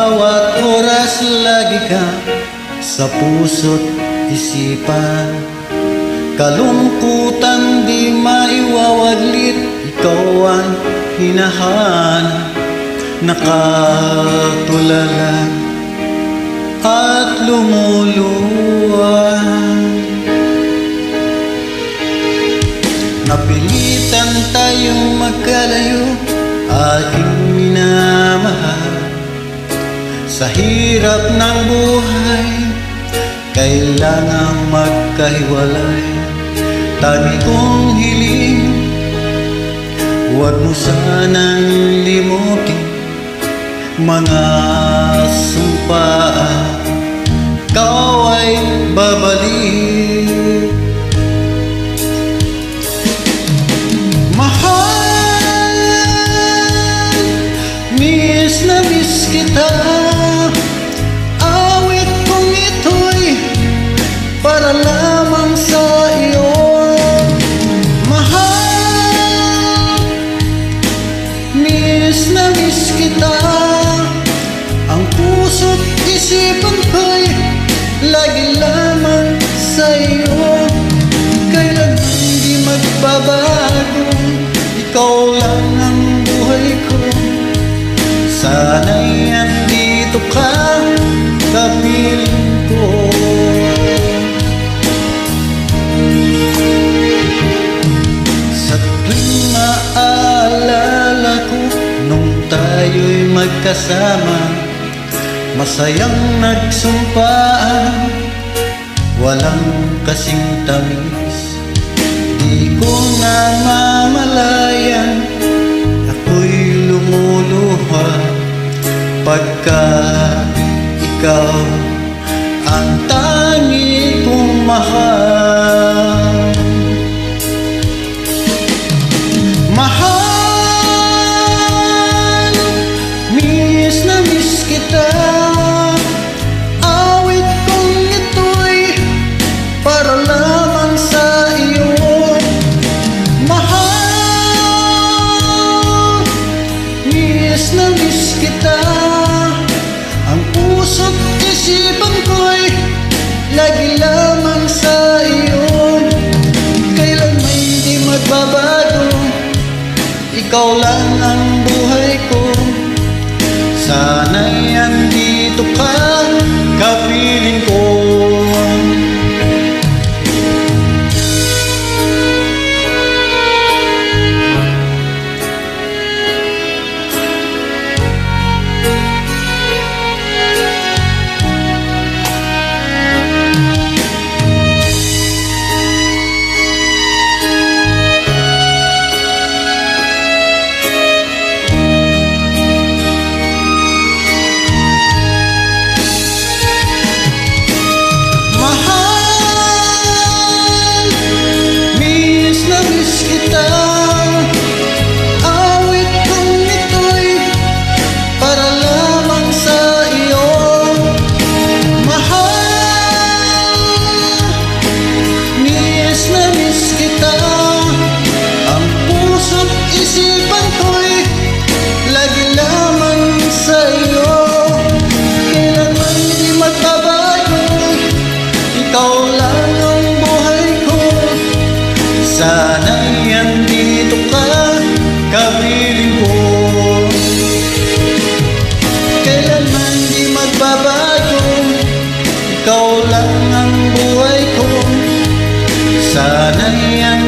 bawat oras lagi ka sa puso't isipan. Kalungkutan di maiwawaglit, ikaw ang hinahanap. Nakatulala at lumuluwa. Napilitan tayong magkalayo, aking minamahal. Sa hirap ng buhay, kailangang magkahiwalay. Tangi kong hiling, huwag mo sanang limutin mga sumpaan. Ikaw ay babalik. Mahal, miss na miss kita. Awit kong ito'y para lamang sa iyo. Mahal, miss na miss kita. Ang puso't isipan ko'y lagi lamang sa iyo. Kailan hindi magbabago, ikaw lang ang buhay ko. Sana'y andito ka, kapiling ko. Sa tuwing maaalala ko nung tayo'y magkasama, masayang nagsumpaan, walang kasing tamis. Di ko na mamalayan, ako'y lumuluha pagka ikaw ang tangi kong mahal. Mahal, miss na miss kita. Awit kong ito'y para lamang sa iyo. Mahal, miss na miss kita. Ang puso't isipan ko'y lagi lamang sa iyo. Kailan may hindi magbabago, ikaw lang ang buhay ko. Sana'y andito ka, kapiling ko. Sana'y andito ka, kapiling ko. Kailanman di magbabago, ikaw lang ang buhay ko. Sana'y andito